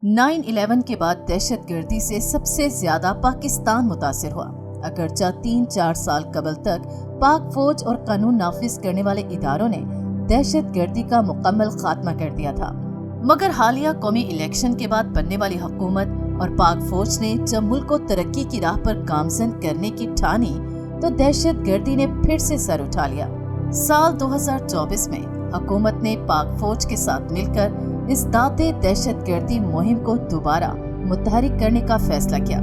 9/11 के बाद दहशतगर्दी से सबसे ज्यादा पाकिस्तान मुतासिर हुआ। अगरचा 3-4 साल कबल तक पाक फौज और कानून नाफिज करने वाले इदारों ने दहशतगर्दी का मुकम्मल खात्मा कर दिया था, मगर हालिया कौमी इलेक्शन के बाद बनने वाली हुकूमत और पाक फौज ने जब मुल्क को तरक्की की राह पर गामजन करने की ठानी तो दहशतगर्दी ने फिर से सर उठा लिया। साल 2024 में हुकूमत ने पाक फौज के साथ मिलकर इस दाते दहशतगर्दी मुहिम को दोबारा मुतहरिक करने का फैसला किया।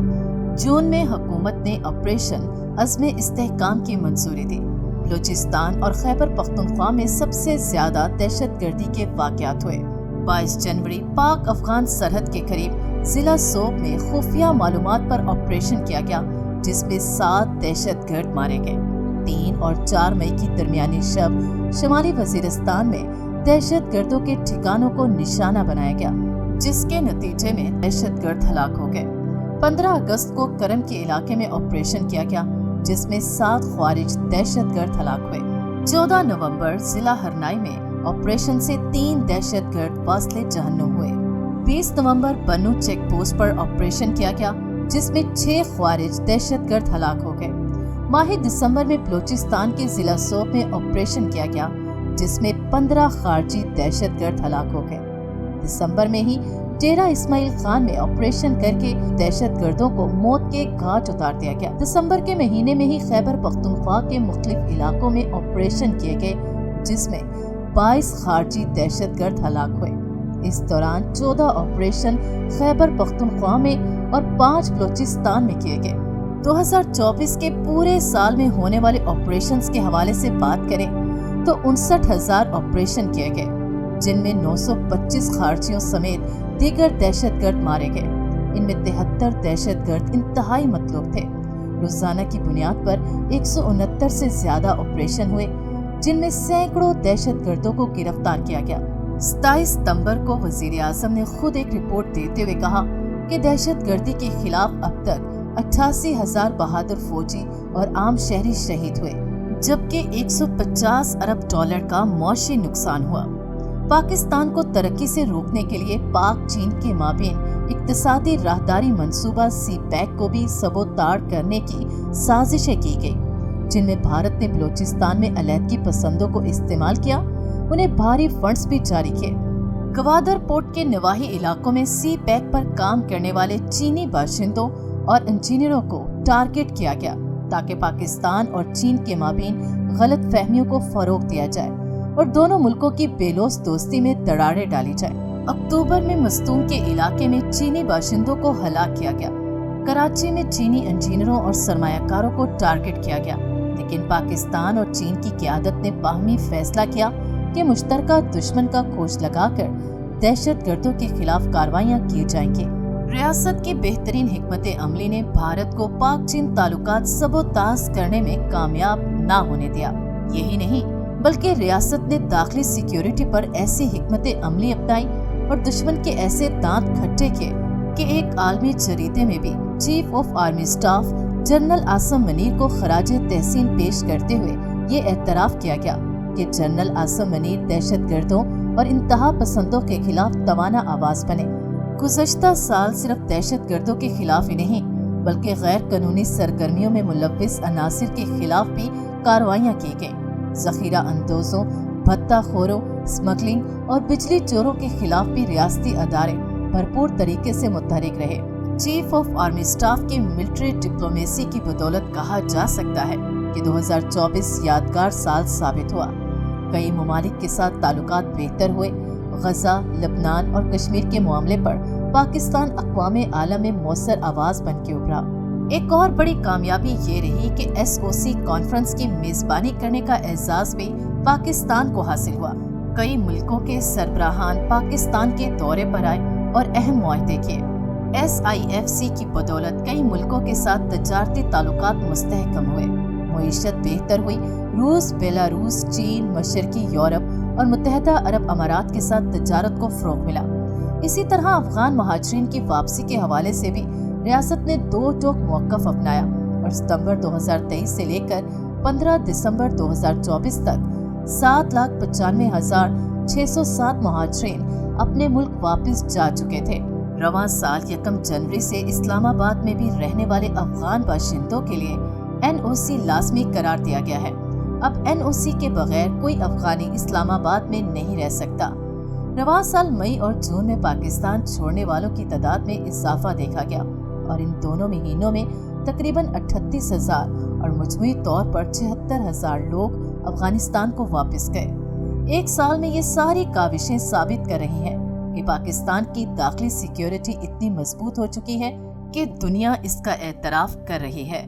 जून में हुकूमत ने ऑपरेशन अज़्म इस्तेहकाम की मंजूरी दी। बलूचिस्तान और खैबर पख्तूनख्वा में सबसे ज्यादा दहशतगर्दी के वाक़यात हुए। 22 जनवरी पाक अफगान सरहद के करीब जिला सोप में खुफिया मालूमात पर ऑपरेशन किया गया, जिसमें 7 दहशतगर्द मारे गए। 3 और 4 मई की दरमियानी शब शुमाली वजीरिस्तान में दहशतगर्दों के ठिकानों को निशाना बनाया गया, जिसके नतीजे में दहशतगर्द हलाक हो गए। 15 अगस्त को करम के इलाके में ऑपरेशन किया गया, जिसमें 7 ख्वारिज दहशतगर्द हलाक हुए। 14 नवंबर जिला हरनाई में ऑपरेशन से 3 दहशतगर्द वास्ले जहन्नुम हुए। 20 नवंबर बन्नू चेक पोस्ट पर ऑपरेशन किया गया, जिसमें 6 ख्वारिज दहशतगर्द हलाक हो गए। माह दिसंबर में बलूचिस्तान के जिला सोप में ऑपरेशन किया गया, जिसमें 15 खारजी दहशतगर्द हलाक हो गए। दिसंबर में ही डेरा इस्माइल खान में ऑपरेशन करके दहशतगर्दों को मौत के घाट उतार दिया गया। दिसंबर के महीने में ही खैबर पख्तूनख्वा के मुख्तलिफ इलाकों में ऑपरेशन किए गए, जिसमें 22 खारजी दहशतगर्द हलाक हुए। इस दौरान 14 ऑपरेशन खैबर पख्तूनख्वा में और 5 बलूचिस्तान में किए गए। 2024 के पूरे साल में होने वाले ऑपरेशंस के हवाले से बात करें तो 59,000 ऑपरेशन किए गए, जिनमें 925 खारजियों समेत दीगर दहशतगर्द मारे गए। इनमें 73 दहशतगर्द इंतहाई मतलूब थे। रोजाना की बुनियाद पर 169 से ज्यादा ऑपरेशन हुए, जिनमें सैकड़ों दहशतगर्दों को गिरफ्तार किया गया। 27 सितंबर को वजीर आजम ने खुद एक रिपोर्ट देते हुए कहा कि दहशतगर्दी के खिलाफ अब तक 88,000 बहादुर फौजी और आम शहरी शहीद हुए, जबकि 150 अरब डॉलर का मौशी नुकसान हुआ। पाकिस्तान को तरक्की से रोकने के लिए पाक चीन के माबेन इक्तिसादी राहदारी मंसूबा CPEC को भी सबोताड़ करने की साजिशें की गई, जिनमें भारत ने बलूचिस्तान में अलहदगी पसंदों को इस्तेमाल किया, उन्हें भारी फंड्स भी जारी किए। गवादर पोर्ट के नवाही इलाकों में CPEC पर काम करने वाले चीनी बाशिंदों और इंजीनियरों को टारगेट किया गया, ताकि पाकिस्तान और चीन के माबेन गलत फहमियों को फरोग दिया जाए और दोनों मुल्कों की बेलोस दोस्ती में दरारें डाली जाए। अक्टूबर में मस्तूम के इलाके में चीनी बाशिंदों को हलाक किया गया। कराची में चीनी इंजीनियरों और सरमायाकारों को टारगेट किया गया, लेकिन पाकिस्तान और चीन की क़यादत ने बाहमी फैसला किया कि मुश्तरका दुश्मन का खोज लगाकर दहशतगर्दों के खिलाफ कार्रवाइयाँ की जाएंगी। रियासत की बेहतरीन हिकमत अमली ने भारत को पाक चीन ताल्लुकात सबोताज करने में कामयाब ना होने दिया। यही नहीं, बल्कि रियासत ने दाखिली सिक्योरिटी पर ऐसी हिकमत अमली अपनाई और दुश्मन के ऐसे दांत खट्टे किए कि एक आलमी जरीदे में भी chief of army staff general Asim Munir को खराज तहसीन पेश करते हुए ये एतराफ़ किया गया कि जनरल आसम मनीर दहशतगर्दों और इंतहा पसंदों के खिलाफ तवाना आवाज बने। गुज़श्ता साल सिर्फ दहशतगर्दों के खिलाफ ही नहीं, बल्कि गैर कानूनी सरगर्मियों में मुलव्विस अनासिर के खिलाफ भी कार्रवाइयाँ की गईं। ज़ख़ीरा अंदोज़ों, भत्ताखोरों, स्मगलिंग और बिजली चोरों के खिलाफ भी रियासती अदारे भरपूर तरीके से मुतहरिक रहे। चीफ ऑफ आर्मी स्टाफ की मिलिट्री डिप्लोमेसी की बदौलत कहा जा सकता है कि 2024 यादगार साल साबित हुआ। कई ममालिक के साथ ताल्लुकात बेहतर हुए। गजा, लबनान और कश्मीर के मामले पर पाकिस्तान अक़वामे आलम में मौसर आवाज बन के उभरा। एक और बड़ी कामयाबी ये रही कि SOC कॉन्फ्रेंस की मेजबानी करने का एजाज भी पाकिस्तान को हासिल हुआ। कई मुल्कों के सरबराहान पाकिस्तान के दौरे पर आए और अहम मुआहदे किए। SIFC की बदौलत कई मुल्कों के साथ तजारती ताल्लुकात मुस्तहकम हुए, मईशत बेहतर हुई। रूस, बेलारूस, चीन, मशरकी यूरोप और मुत्तहदा अरब अमारात के साथ तजारत को फ़रोग़ मिला। इसी तरह अफगान महाजरीन की वापसी के हवाले से भी रियासत ने 2 टोक मौक़िफ़ अपनाया और सितंबर 2023 से लेकर 15 दिसंबर 2024 तक 7,95,607 महाजरीन अपने मुल्क वापस जा चुके थे। रवां साल 1 जनवरी से इस्लामाबाद में भी रहने वाले अफगान बाशिंदों के लिए NOC लाजमी करार दिया गया है। अब NOC के बगैर कोई अफगानी इस्लामाबाद में नहीं रह सकता। रवां साल मई और जून में पाकिस्तान छोड़ने वालों की तादाद में इजाफा देखा गया और इन दोनों महीनों में तकरीबन 38,000 और मजमूई तौर पर 76,000 लोग अफगानिस्तान को वापस गए। एक साल में ये सारी काविशें साबित कर रही हैं कि पाकिस्तान की दाखिली सिक्योरिटी इतनी मजबूत हो चुकी है कि दुनिया इसका एतराफ कर रही है।